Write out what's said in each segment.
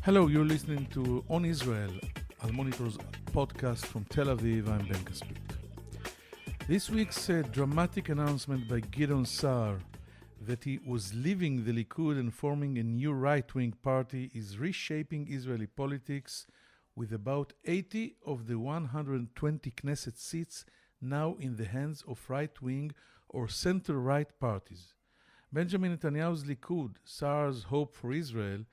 Hello, you're listening to On Israel, Al Monitor's podcast from Tel Aviv. I'm Ben Caspit. This week's dramatic announcement by Gideon Sa'ar that he was leaving the Likud and forming a new right-wing party is reshaping Israeli politics, with about 80 of the 120 Knesset seats now in the hands of right-wing or center-right parties. Benjamin Netanyahu's Likud, Sa'ar's Hope for Israel,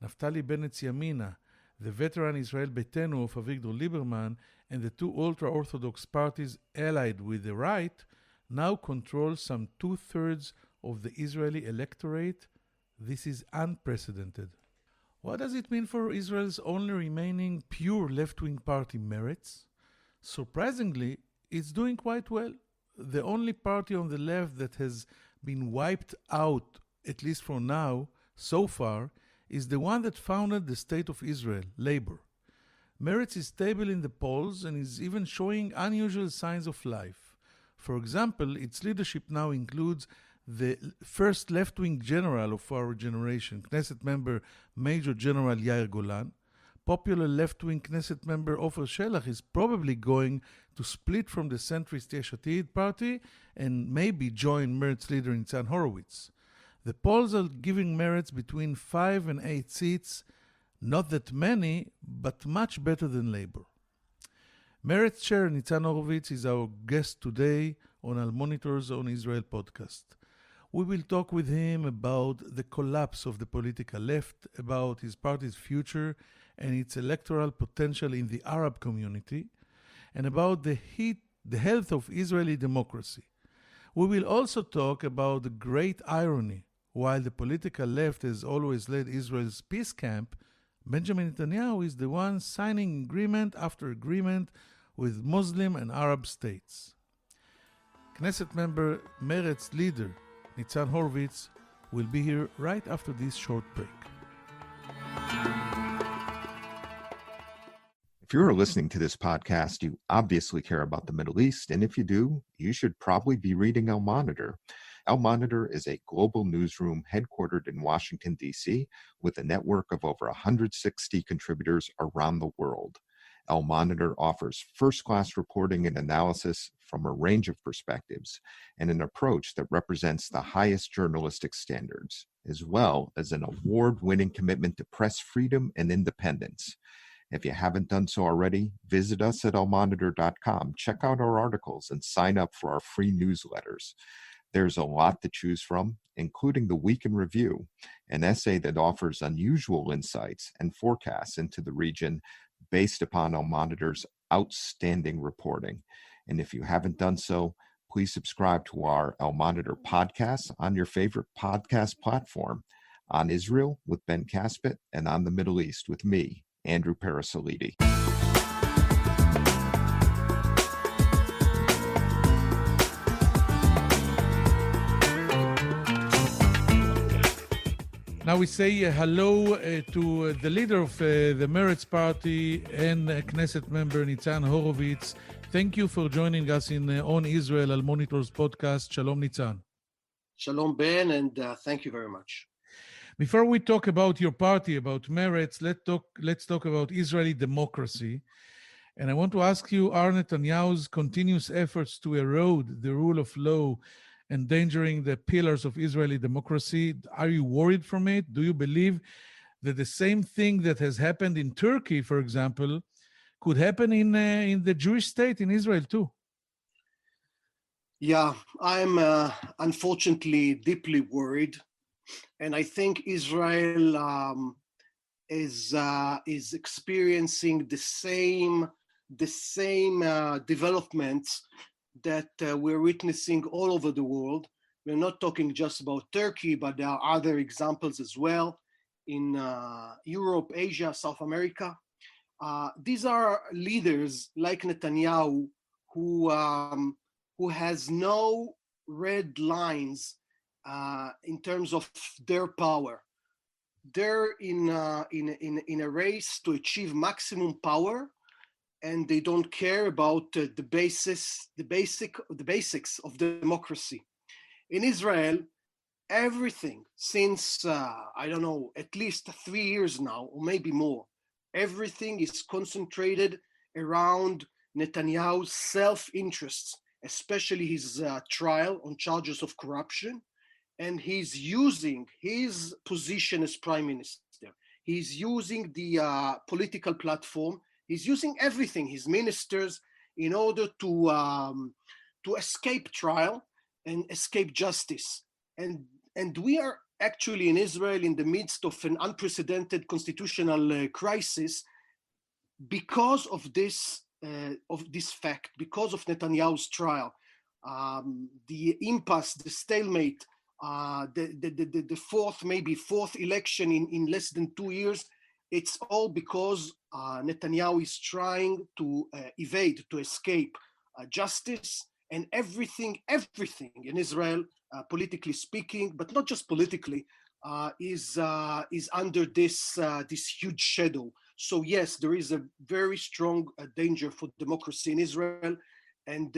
Naftali Bennett's Yamina, the veteran Israel Beitenu of Avigdor Lieberman, and the two ultra-Orthodox parties allied with the right now control some two-thirds of the Israeli electorate. This is unprecedented. What does it mean for Israel's only remaining pure left-wing party, Meretz? Surprisingly, it's doing quite well. The only party on the left that has been wiped out, at least for now, so far, is the one that founded the State of Israel, Labour. Meretz is stable in the polls and is even showing unusual signs of life. For example, its leadership now includes the first left-wing general of our generation, Knesset member Major General Yair Golan. Popular left-wing Knesset member Ofer Shelach is probably going to split from the centrist Yesh Atid party and maybe join Meretz leader Nitzan Horowitz. The polls are giving Meretz between 5 and 8 seats, not that many, but much better than Labour. Meretz chair Nitzan Horowitz is our guest today on Al Monitor's On Israel podcast. We will talk with him about the collapse of the political left, about his party's future and its electoral potential in the Arab community, and about the health of Israeli democracy. We will also talk about the great irony. While the political left has always led Israel's peace camp, Benjamin Netanyahu is the one signing agreement after agreement with Muslim and Arab states. Knesset member Meretz leader Nitzan Horowitz will be here right after this short break. If you're listening to this podcast, you obviously care about the Middle East, and if you do, you should probably be reading Al Monitor. Al Monitor is a global newsroom headquartered in Washington, D.C., with a network of over 160 contributors around the world. Al Monitor offers first-class reporting and analysis from a range of perspectives and an approach that represents the highest journalistic standards, as well as an award-winning commitment to press freedom and independence. If you haven't done so already, visit us at almonitor.com, check out our articles, and sign up for our free newsletters. There's a lot to choose from, including the Week in Review, an essay that offers unusual insights and forecasts into the region based upon Al Monitor's outstanding reporting. And if you haven't done so, please subscribe to our Al Monitor podcast on your favorite podcast platform, On Israel with Ben Caspit and On the Middle East with me, Andrew Parasolidi. Now we say hello to the leader of the Meretz Party and Knesset member Nitzan Horowitz. Thank you for joining us in On Israel Al Monitor's podcast. Shalom, Nitzan. Shalom, Ben, and thank you very much. Before we talk about your party, about Meretz, let's talk about Israeli democracy. And I want to ask you, are Netanyahu's continuous efforts to erode the rule of law endangering the pillars of Israeli democracy, are you worried from it? Do you believe that the same thing that has happened in Turkey, for example, could happen in the Jewish state in Israel too? Yeah, I'm unfortunately deeply worried. And I think Israel is experiencing the same developments that we're witnessing all over the world. We're not talking just about Turkey, but there are other examples as well in Europe, Asia, South America. These are leaders like Netanyahu who has no red lines in terms of their power. They're in a race to achieve maximum power, and they don't care about the basics of democracy. In Israel, everything since, I don't know, at least 3 years now, or maybe more, everything is concentrated around Netanyahu's self-interests, especially his trial on charges of corruption. And he's using his position as prime minister. He's using the political platform. He's using everything, his ministers, in order to escape trial and escape justice. And we are actually in Israel in the midst of an unprecedented constitutional crisis because of this fact, because of Netanyahu's trial. The impasse, the stalemate, the fourth election in less than 2 years, it's all because Netanyahu is trying to evade, to escape justice, and everything in Israel, politically speaking, but not just politically, is under this huge shadow. So yes, there is a very strong danger for democracy in Israel. And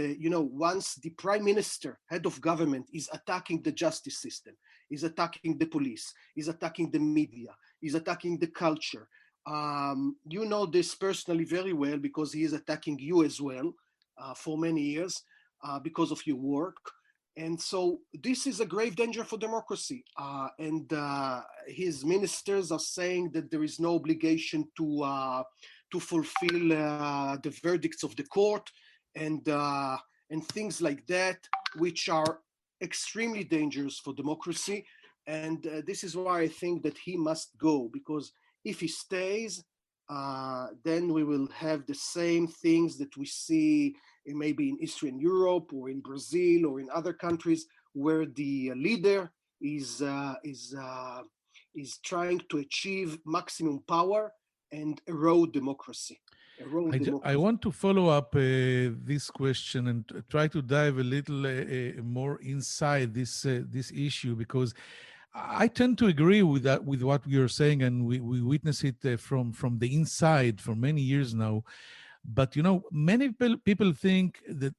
once the prime minister, head of government, is attacking the justice system, is attacking the police, is attacking the media, is attacking the culture. You know this personally very well because he is attacking you as well for many years because of your work. And so this is a grave danger for democracy. And his ministers are saying that there is no obligation to fulfill the verdicts of the court and things like that, which are extremely dangerous for democracy. And this is why I think that he must go, because if he stays, then we will have the same things that we see maybe in Eastern Europe or in Brazil or in other countries where the leader is trying to achieve maximum power and erode democracy. I want to follow up this question and try to dive a little more inside this issue, because I tend to agree with that, with what you're saying, and we witness it from the inside for many years now. But many people think that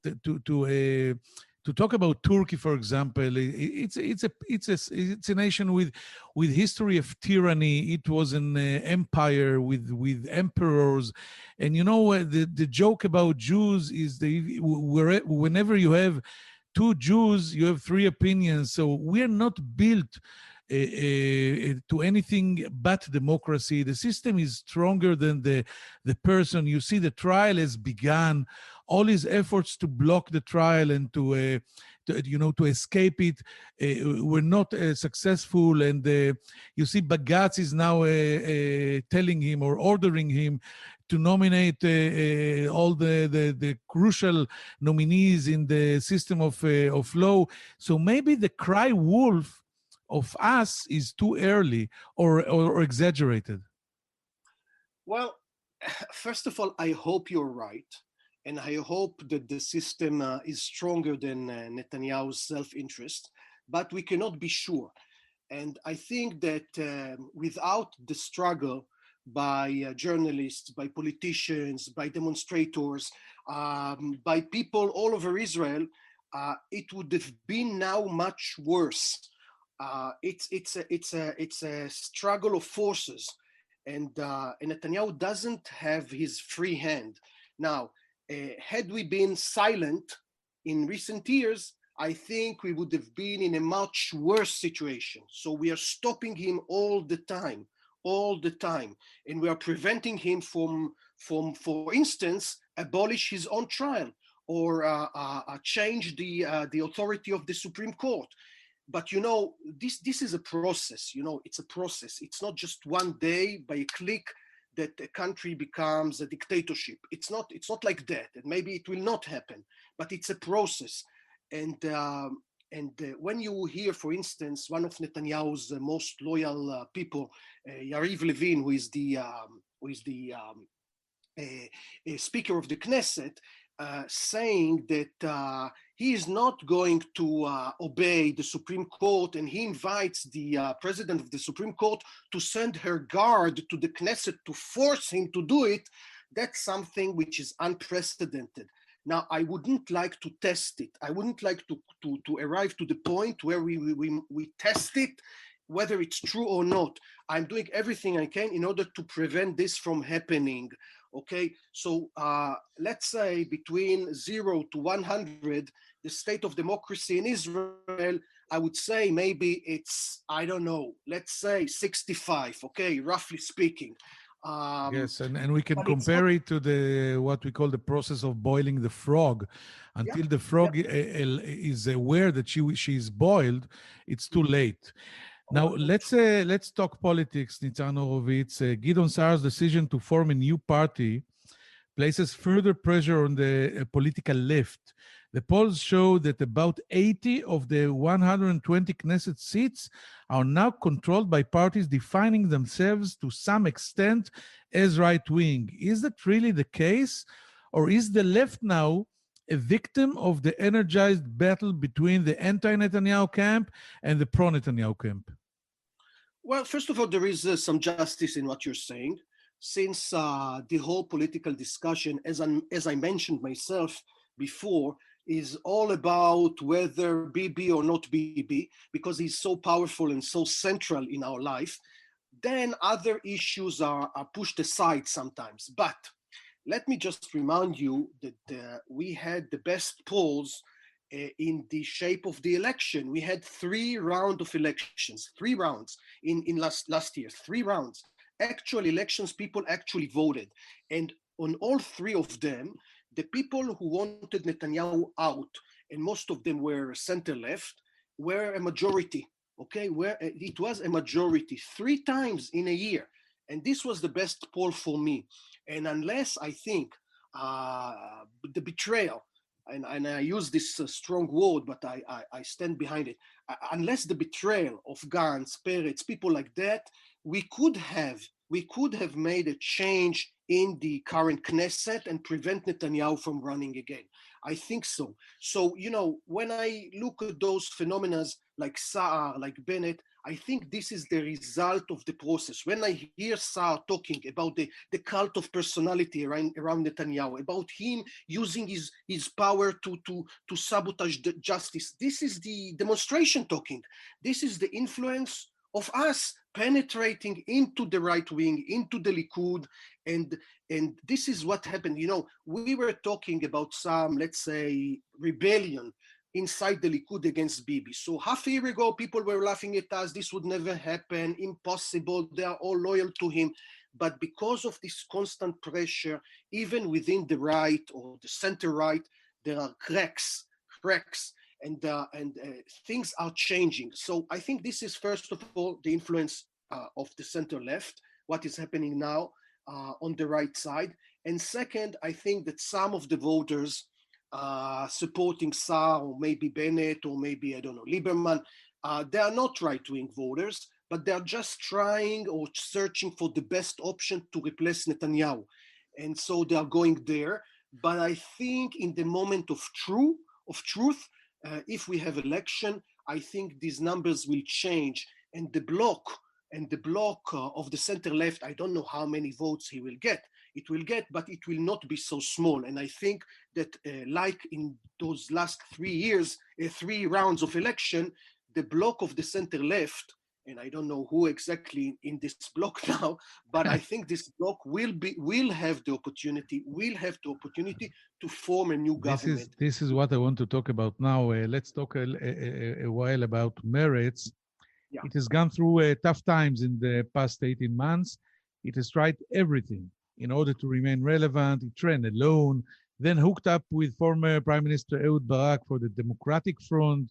to talk about Turkey, for example, it's a nation with history of tyranny. It was an empire with emperors, and the joke about Jews is whenever you have two Jews, you have three opinions. So we're not built to anything but democracy. The system is stronger than the person. You see, the trial has begun. All his efforts to block the trial and to escape it were not successful. And you see, Bagatz is now telling him or ordering him to nominate all the crucial nominees in the system of law. So maybe the cry wolf of us is too early or exaggerated. Well, first of all, I hope you're right. And I hope that the system is stronger than Netanyahu's self-interest, but we cannot be sure. And I think that without the struggle by journalists, by politicians, by demonstrators, by people all over Israel, it would have been now much worse. It's a struggle of forces, and Netanyahu doesn't have his free hand. Now, had we been silent in recent years, I think we would have been in a much worse situation. So we are stopping him all the time, and we are preventing him from for instance, abolish his own trial or change the authority of the Supreme Court. But this is a process. It's a process. It's not just one day by a click that a country becomes a dictatorship. It's not like that, and maybe it will not happen. But it's a process. And when you hear, for instance, one of Netanyahu's most loyal people, Yariv Levin, who is the Speaker of the Knesset, saying that he is not going to obey the Supreme Court, and he invites the president of the Supreme Court to send her guard to the Knesset to force him to do it, that's something which is unprecedented. Now, I wouldn't like to test it. I wouldn't like to arrive to the point where we test it, whether it's true or not. I'm doing everything I can in order to prevent this from happening. Okay, so let's say between 0 to 100, the state of democracy in Israel, I would say maybe it's, I don't know, let's say 65, okay, roughly speaking. Yes, and we can but it's compare not, it to the what we call the process of boiling the frog. yeah, Until the frog is aware that she's boiled, it's too late. oh Now my God. let's talk politics, Nitzan Horowitz. Gideon Saar's decision to form a new party places further pressure on the political left. The polls show that about 80 of the 120 Knesset seats are now controlled by parties defining themselves to some extent as right-wing. Is that really the case? Or is the left now a victim of the energized battle between the anti-Netanyahu camp and the pro-Netanyahu camp? Well, first of all, there is some justice in what you're saying, since the whole political discussion, as I mentioned myself before, is all about whether Bibi or not Bibi, because he's so powerful and so central in our life. Then other issues are pushed aside sometimes. But let me just remind you that we had the best polls in the shape of the election. We had 3 rounds of elections, 3 rounds in last year, 3 rounds. Actual elections, people actually voted. And on all 3 of them, the people who wanted Netanyahu out, and most of them were center-left, were a majority, okay? Where it was a majority 3 times in a year. And this was the best poll for me. And unless I think the betrayal, and I use this strong word, but I stand behind it, unless the betrayal of Gantz, Peretz, people like that, we could have made a change in the current Knesset and prevent Netanyahu from running again. I think so. So, when I look at those phenomena like Saar, like Bennett, I think this is the result of the process. When I hear Saar talking about the cult of personality around Netanyahu, about him using his power to sabotage the justice, this is the demonstration talking. This is the influence of us penetrating into the right wing, into the Likud, and this is what happened. We were talking about some, let's say, rebellion inside the Likud against Bibi. So half a year ago, people were laughing at us. This would never happen, impossible. They are all loyal to him. But because of this constant pressure, even within the right or the center right, there are cracks, and things are changing. So I think this is, first of all, the influence of the center left, what is happening now on the right side. And second, I think that some of the voters supporting Saar or maybe Bennett or maybe, I don't know, Lieberman, they are not right-wing voters, but they are just trying or searching for the best option to replace Netanyahu. And so they are going there. But I think in the moment of truth, if we have election, I think these numbers will change. And the bloc of the center left, I don't know how many votes he will get. It will get, but it will not be so small. And I think that like in those last 3 years, 3 rounds of election, the bloc of the center left, and I don't know who exactly in this bloc now, but I think this bloc will have the opportunity to form a new government. This is what I want to talk about now. Let's talk a while about Meretz. Yeah. It has gone through tough times in the past 18 months. It has tried everything in order to remain relevant. It ran alone, then hooked up with former Prime Minister Ehud Barak for the Democratic Front,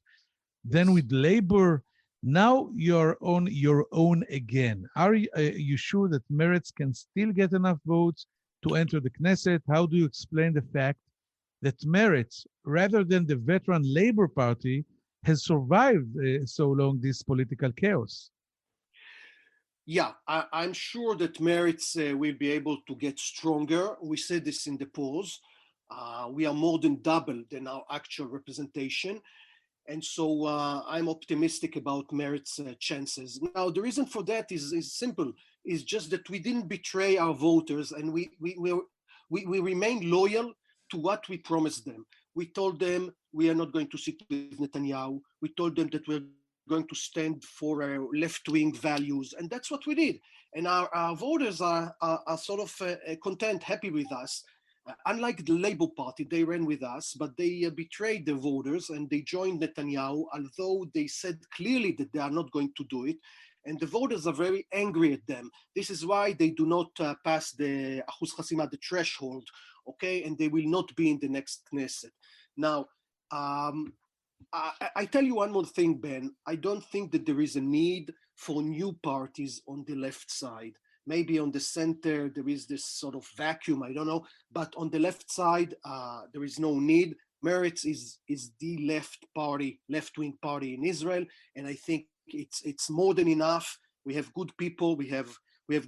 then with Labor. Now you're on your own again. Are you sure that Meretz can still get enough votes to enter the Knesset? How do you explain the fact that Meretz, rather than the veteran Labor Party, has survived so long this political chaos? Yeah, I'm sure that Meretz will be able to get stronger. We said this in the polls. We are more than double than our actual representation. And so I'm optimistic about Meretz's chances. Now, the reason for that is simple. It's just that we didn't betray our voters, and we remain loyal to what we promised them. We told them we are not going to sit with Netanyahu. We told them that we're going to stand for left-wing values, and that's what we did. And our voters are sort of content, happy with us. Unlike the Labour Party, they ran with us, but they betrayed the voters and they joined Netanyahu, although they said clearly that they are not going to do it. And the voters are very angry at them. This is why they do not pass the Ahuz Chasima, the threshold, okay? And they will not be in the next Knesset. Now, I tell you one more thing, Ben. I don't think that there is a need for new parties on the left side. Maybe on the center, there is this sort of vacuum, I don't know. But on the left side, there is no need. Meretz is the left-wing party in Israel. And I think it's more than enough. We have good people, we have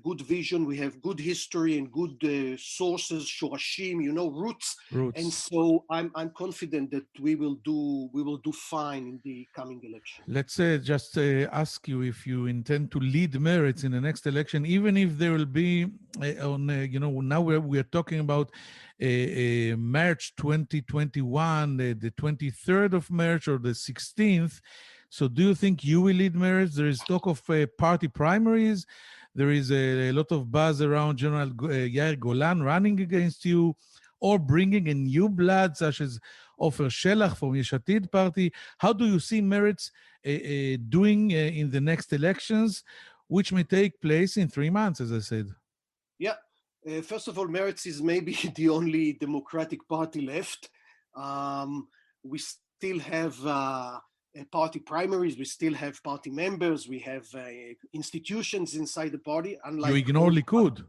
good vision, we have good history and good sources, shorashim, roots. And so I'm confident that we will do fine in the coming election. Let's just ask you if you intend to lead Meretz in the next election, even if there will be now we're talking about March 2021, the 23rd of March or the 16th. So do you think you will lead Meretz? There is talk of party primaries. There is a lot of buzz around General Yair Golan running against you or bringing in new blood, such as Ofer Shelach from Yesh Atid party. How do you see Meretz doing in the next elections, which may take place in 3 months, as I said? Yeah. First of all, Meretz is maybe the only democratic party left. We still have party primaries, we still have party members, we have institutions inside the party. Unlike you ignore Likud.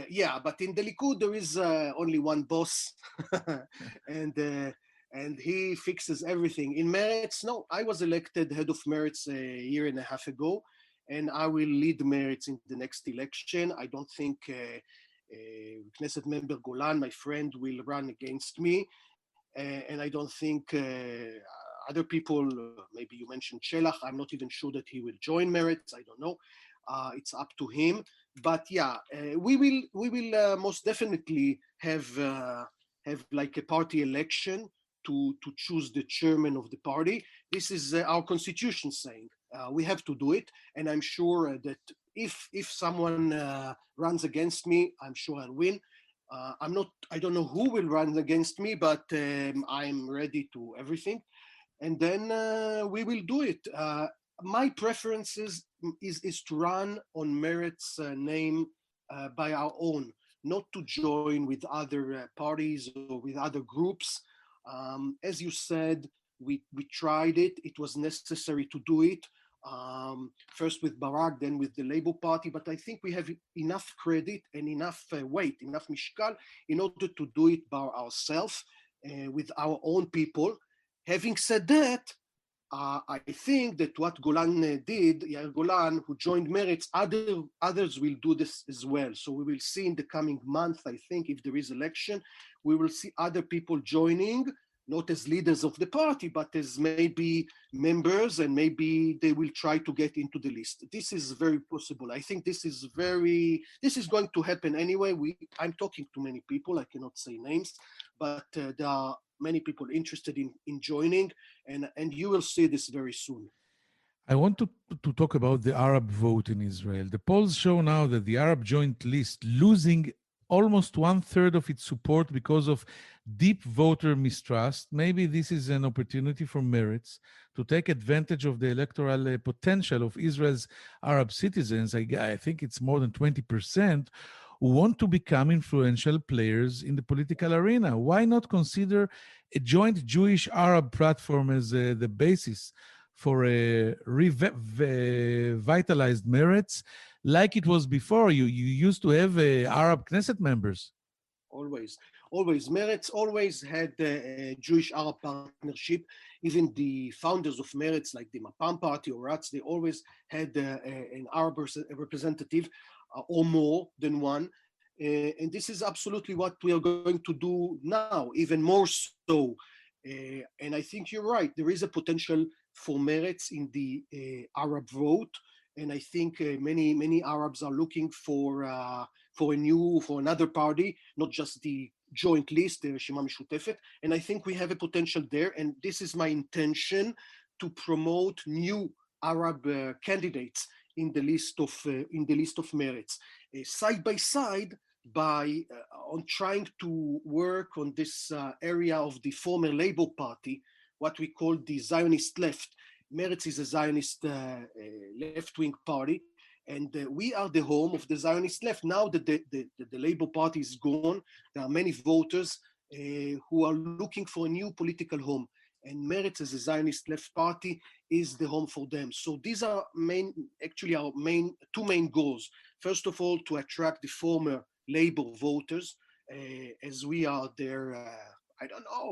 Yeah, but in the Likud there is only one boss, and he fixes everything. In Meretz, no, I was elected head of Meretz a year and a half ago, and I will lead Meretz in the next election. I don't think Knesset member Golan, my friend, will run against me, and I don't think other people, maybe you mentioned Shelach, I'm not even sure that he will join Meretz, I don't know. It's up to him. But yeah, we will most definitely have like a party election to choose the chairman of the party. This is our constitution saying we have to do it, and I'm sure that if someone runs against me, I'm sure I'll win. I don't know who will run against me, but I'm ready to everything. And then we will do it. My preference is to run on Meretz name by our own, not to join with other parties or with other groups. As you said, we tried it. It was necessary to do it. First with Barak, then with the Labour Party. But I think we have enough credit and enough weight, enough mishkal, in order to do it by ourselves with our own people. Having said that, I think that what Golan did, Yair Golan, who joined Meretz, others will do this as well. So we will see in the coming month, I think, if there is election, we will see other people joining, not as leaders of the party, but as maybe members, and maybe they will try to get into the list. This is very possible. I think this is going to happen anyway. I'm talking to many people, I cannot say names, but there are many people interested in joining, and you will see this very soon. I want to talk about the Arab vote in Israel. The polls show now that the Arab joint list losing almost 1/3 of its support because of deep voter mistrust. Maybe this is an opportunity for Meretz to take advantage of the electoral potential of Israel's Arab citizens. I think it's more than 20%. Who want to become influential players in the political arena. Why not consider a joint Jewish-Arab platform as the basis for a revitalized Meretz, like it was before? You used to have Arab Knesset members. Always. Meretz always had a Jewish-Arab partnership. Even the founders of Meretz, like the Mapam Party or Ratz, they always had an Arab representative, or more than one. And this is absolutely what we are going to do now, even more so. And I think you're right. There is a potential for Meretz in the Arab vote. And I think many Arabs are looking for another party, not just joint list, the Reshima Mishutefet, and I think we have a potential there. And this is my intention to promote new Arab candidates in the list of Meretz, side by side by on trying to work on this area of the former Labour Party, what we call the Zionist left. Meretz is a Zionist left-wing party, and we are the home of the Zionist left. Now that the Labour Party is gone, there are many voters who are looking for a new political home. And Meretz as a Zionist left party is the home for them. So these are our two main goals. First of all, to attract the former Labour voters, as we are their,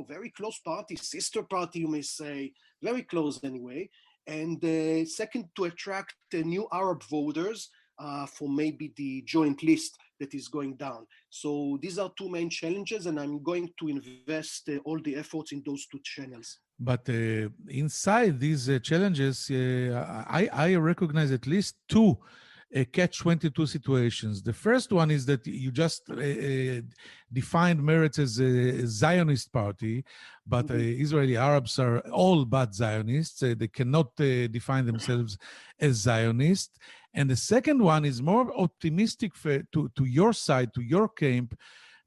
very close party, sister party, you may say, very close anyway. And second, to attract new Arab voters for maybe the joint list that is going down. So these are two main challenges, and I'm going to invest all the efforts in those two channels. But inside these challenges, I recognize at least two catch-22 situations. The first one is that you just defined Meretz as a Zionist party, but Israeli Arabs are all but Zionists. They cannot define themselves as Zionists. And the second one is more optimistic to your side, to your camp,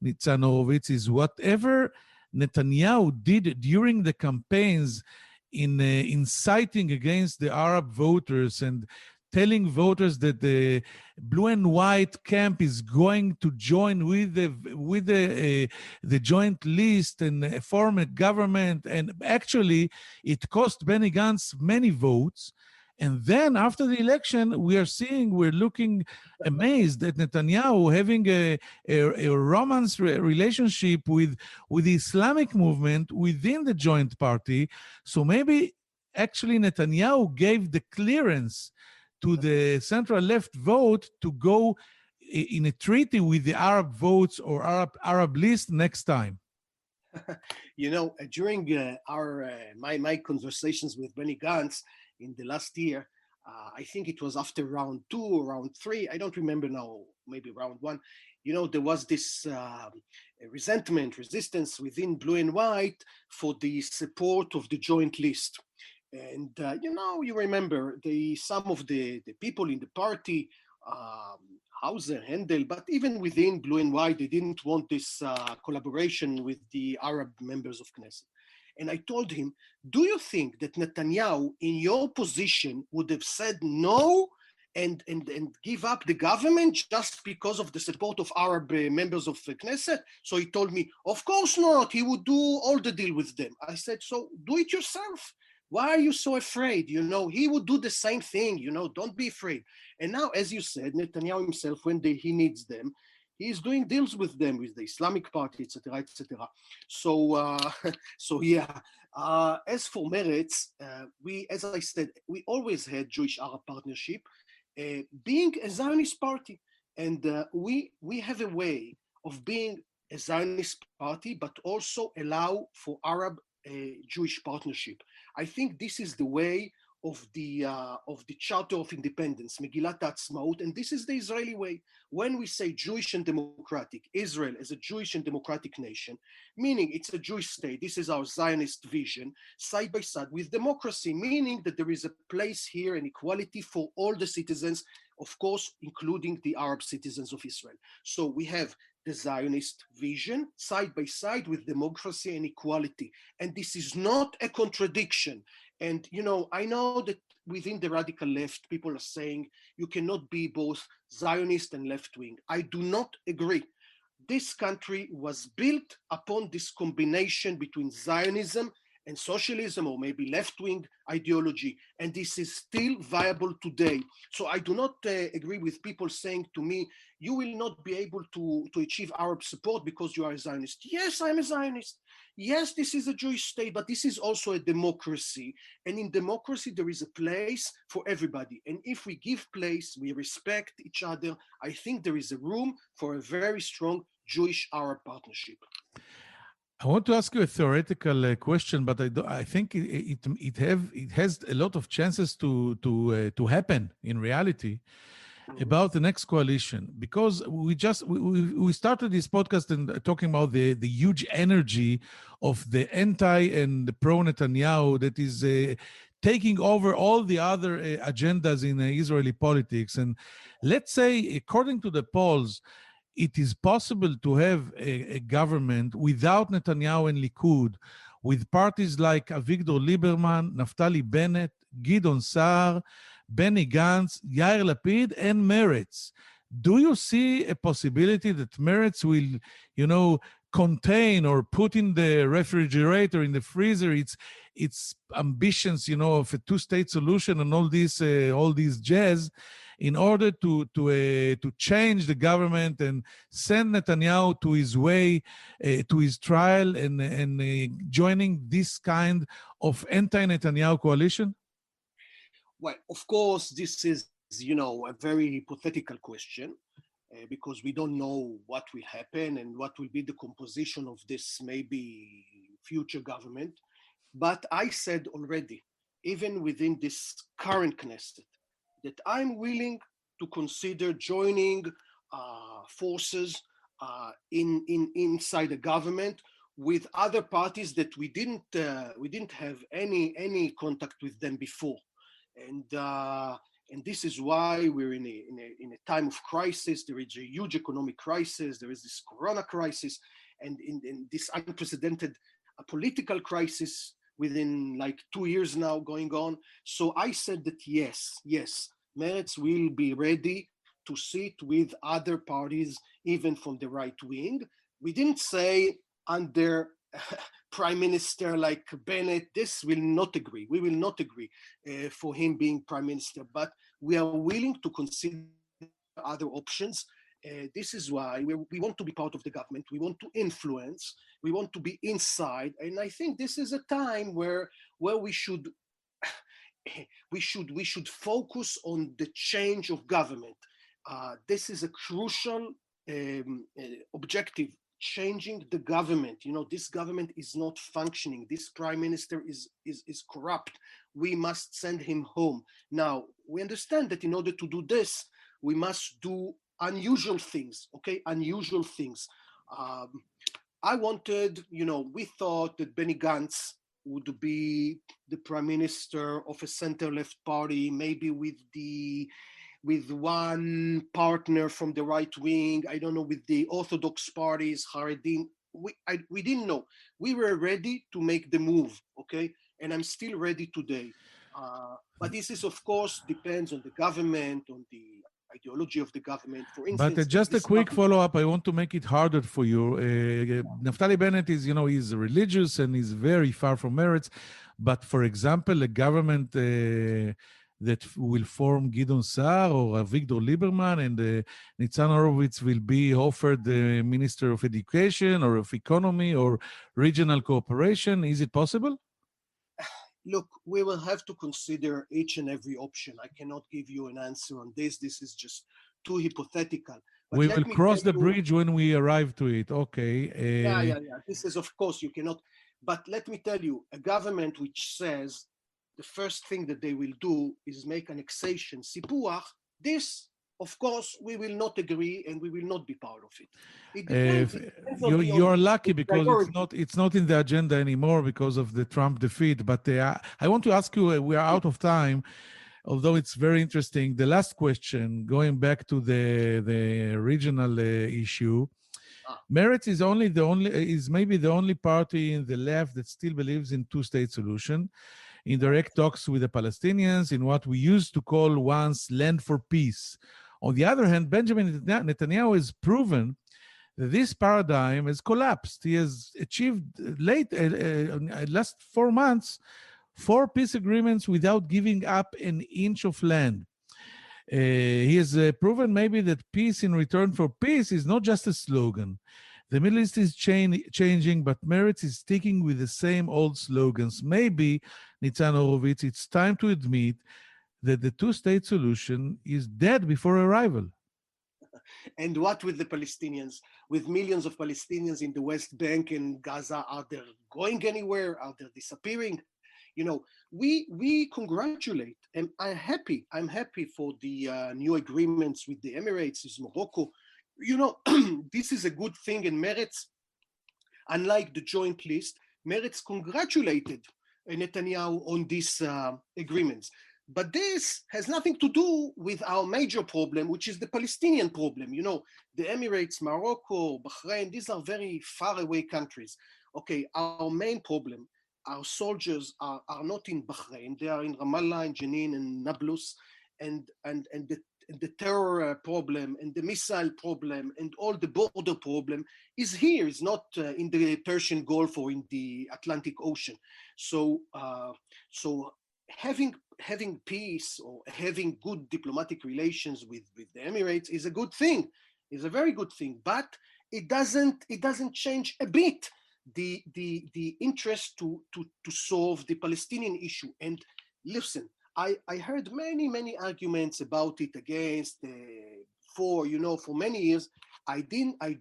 Nitzan Horowitz, is whatever Netanyahu did during the campaigns in inciting against the Arab voters and telling voters that the blue and white camp is going to join with the joint list and form a government, and actually it cost Benny Gantz many votes. And then after the election, we're looking amazed at Netanyahu having a romance relationship with the Islamic movement within the joint party. So maybe actually Netanyahu gave the clearance to the central left vote to go in a treaty with the Arab votes or Arab list next time. During my conversations with Benny Gantz in the last year, I think it was after round 2 or round 3, I don't remember now, maybe round 1, there was this resistance within blue and white for the support of the joint list. And, you remember some of the people in the party, Hauser, Handel, but even within blue and white, they didn't want this collaboration with the Arab members of Knesset. And I told him, do you think that Netanyahu in your position would have said no and give up the government just because of the support of Arab members of the Knesset? So he told me, of course not, he would do all the deal with them. I said, so do it yourself. Why are you so afraid? He would do the same thing, don't be afraid. And now, as you said, Netanyahu himself, when he needs them, he's doing deals with them, with the Islamic Party, etc., etc. So yeah. As for Meretz, as I said, we always had Jewish-Arab partnership, being a Zionist party, and we have a way of being a Zionist party, but also allow for Arab Jewish partnership. I think this is the way of the Charter of Independence, Megillat HaAtzmaut, and this is the Israeli way. When we say Jewish and democratic, Israel as a Jewish and democratic nation, meaning it's a Jewish state, this is our Zionist vision, side by side with democracy, meaning that there is a place here and equality for all the citizens, of course, including the Arab citizens of Israel. So we have the Zionist vision side by side with democracy and equality. And this is not a contradiction. And, I know that within the radical left, people are saying you cannot be both Zionist and left-wing. I do not agree. This country was built upon this combination between Zionism and socialism, or maybe left-wing ideology, and this is still viable today. So I do not agree with people saying to me, you will not be able to achieve Arab support because you are a Zionist. Yes, I'm a Zionist. Yes, this is a Jewish state, but this is also a democracy. And in democracy, there is a place for everybody. And if we give place, we respect each other, I think there is a room for a very strong Jewish-Arab partnership. I want to ask you a theoretical question, but I think it has a lot of chances to happen in reality. about the next coalition, because we started this podcast and talking about the huge energy of the anti and the pro Netanyahu that is taking over all the other agendas in Israeli politics. And let's say, according to the polls, it is possible to have a government without Netanyahu and Likud, with parties like Avigdor Lieberman, Naftali Bennett, Gideon Sa'ar, Benny Gantz, Yair Lapid, and Meretz. Do you see a possibility that Meretz will, contain or put in the refrigerator, in the freezer, its ambitions, of a two-state solution and all these jazz, in order to change the government and send Netanyahu to his way, to his trial, and joining this kind of anti-Netanyahu coalition? Well, of course, this is, a very hypothetical question because we don't know what will happen and what will be the composition of this maybe future government. But I said already, even within this current Knesset, that I'm willing to consider joining forces inside the government with other parties that we didn't have any contact with them before. And this is why we're in a time of crisis. There is a huge economic crisis. There is this Corona crisis, and in this unprecedented political crisis within like 2 years now going on. So I said that yes, Meretz will be ready to sit with other parties, even from the right wing. We didn't say under Prime Minister like Bennett, this will not agree. We will not agree for him being Prime Minister, but we are willing to consider other options. This is why we want to be part of the government. We want to influence. We want to be inside. And I think this is a time where we should focus on the change of government. This is a crucial objective. Changing the government. This government is not functioning. This prime minister is corrupt. We must send him home. Now, we understand that in order to do this, we must do unusual things, okay? Unusual things. I wanted, we thought that Benny Gantz would be the prime minister of a center-left party, maybe with one partner from the right wing, I don't know, with the Orthodox parties, Haredim. We didn't know. We were ready to make the move, okay? And I'm still ready today. But this is, of course, depends on the government, on the ideology of the government. For instance, but just a quick follow-up. I want to make it harder for you. Naftali Bennett is, he's religious and he's very far from Meretz. But for example, a government that will form Gideon Sa'ar or Avigdor Lieberman, and Nitzan Horowitz will be offered the Minister of Education or of Economy or Regional Cooperation. Is it possible? Look, we will have to consider each and every option. I cannot give you an answer on this. This is just too hypothetical. But we will cross the bridge when we arrive to it. Okay. Yeah. This is, of course, you cannot. But let me tell you, a government which says the first thing that they will do is make annexation, sipuach, this, of course, we will not agree and we will not be part of it. It depends you're lucky because it's not in the agenda anymore because of the Trump defeat. But I want to ask you, we are out of time, although it's very interesting. The last question, going back to the regional issue, Meretz is maybe the only party in the left that still believes in two-state solution, in direct talks with the Palestinians, in what we used to call once land for peace. On the other hand, Benjamin Netanyahu has proven that this paradigm has collapsed. He has achieved last 4 months, 4 peace agreements without giving up an inch of land. He has proven maybe that peace in return for peace is not just a slogan. The Middle East is changing, but Meretz is sticking with the same old slogans. Maybe, Nitzan Horowitz, it's time to admit that the two-state solution is dead before arrival. And what with the Palestinians? With millions of Palestinians in the West Bank and Gaza, are they going anywhere? Are they disappearing? We congratulate, and I'm happy for the new agreements with the Emirates, with Morocco. This is a good thing, and Meretz, unlike the joint list, Meretz congratulated Netanyahu on these agreements. But this has nothing to do with our major problem, which is the Palestinian problem. The Emirates, Morocco, Bahrain, these are very far away countries. Okay, our main problem, our soldiers are not in Bahrain, they are in Ramallah, and Jenin, and Nablus, and the terror problem, and the missile problem, and all the border problem is here, is not in the Persian Gulf or in the Atlantic Ocean. So having peace or having good diplomatic relations with the Emirates is a good thing, is a very good thing, but it doesn't change a bit the interest to solve the Palestinian issue. And listen, I heard many arguments about it against for many years. I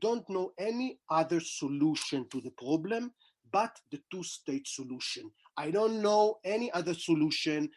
don't know any other solution to the problem but the two-state solution. I don't know any other solution.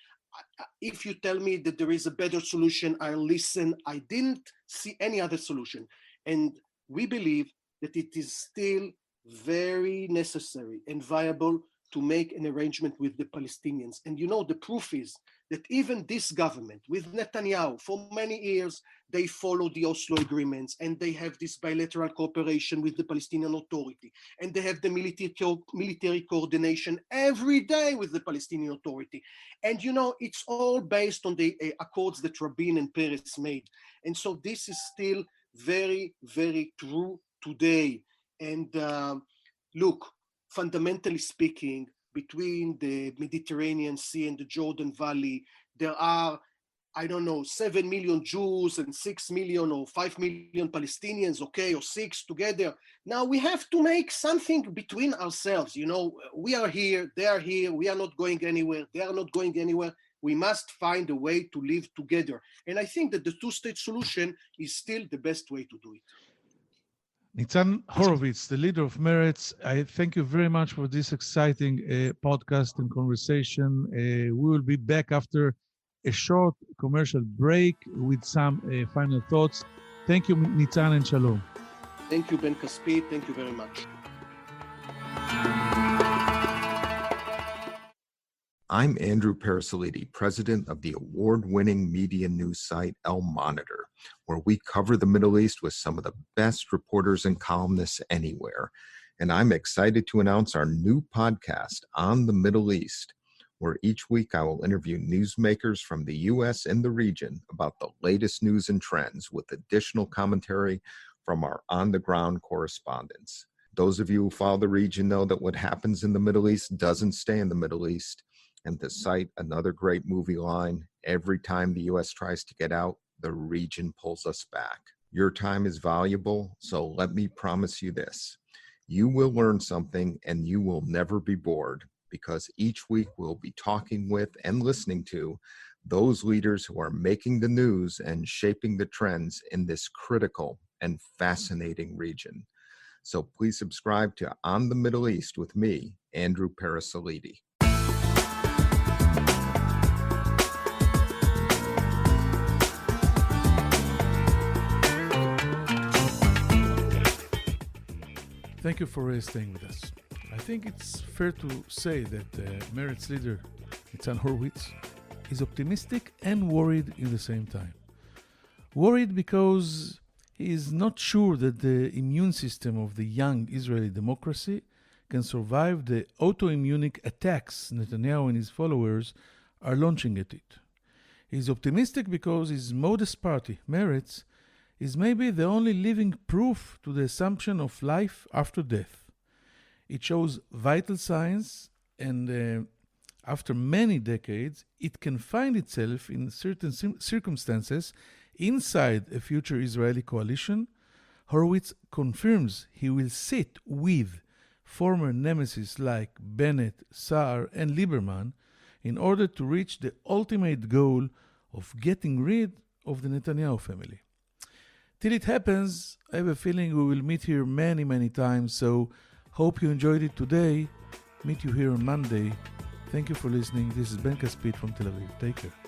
If you tell me that there is a better solution, I'll listen. I didn't see any other solution. And we believe that it is still very necessary and viable to make an arrangement with the Palestinians. And the proof is that even this government with Netanyahu, for many years, they follow the Oslo agreements, and they have this bilateral cooperation with the Palestinian Authority, and they have the military coordination every day with the Palestinian Authority. And it's all based on the accords that Rabin and Peres made. And so this is still very, very true today. And look, fundamentally speaking, between the Mediterranean Sea and the Jordan Valley, there are, 7 million Jews and 6 million or 5 million Palestinians, or 6 together. Now we have to make something between ourselves. We are here, they are here, we are not going anywhere, they are not going anywhere. We must find a way to live together. And I think that the two-state solution is still the best way to do it. Nitzan Horowitz, the leader of Meretz, I thank you very much for this exciting podcast and conversation. We will be back after a short commercial break with some final thoughts. Thank you, Nitzan, and shalom. Thank you, Ben Caspit. Thank you very much. I'm Andrew Parasolidi, president of the award-winning media news site El Monitor, where we cover the Middle East with some of the best reporters and columnists anywhere. And I'm excited to announce our new podcast, On the Middle East, where each week I will interview newsmakers from the U.S. and the region about the latest news and trends with additional commentary from our on-the-ground correspondents. Those of you who follow the region know that what happens in the Middle East doesn't stay in the Middle East. And to cite another great movie line, every time the U.S. tries to get out, the region pulls us back. Your time is valuable, so let me promise you this. You will learn something and you will never be bored, because each week we'll be talking with and listening to those leaders who are making the news and shaping the trends in this critical and fascinating region. So please subscribe to On the Middle East with me, Andrew Parasolidi. Thank you for staying with us. I think it's fair to say that Meretz leader Nitzan Horowitz is optimistic and worried in the same time. Worried because he is not sure that the immune system of the young Israeli democracy can survive the autoimmunic attacks Netanyahu and his followers are launching at it. He is optimistic because his modest party, Meretz, is maybe the only living proof to the assumption of life after death. It shows vital signs, and after many decades, it can find itself in certain circumstances inside a future Israeli coalition. Horowitz confirms he will sit with former nemesis like Bennett, Saar, and Lieberman in order to reach the ultimate goal of getting rid of the Netanyahu family. Till it happens, I have a feeling we will meet here many times, so hope you enjoyed it today. Meet you here on Monday. Thank you for listening. This is Ben Caspit from Tel Aviv. Take care.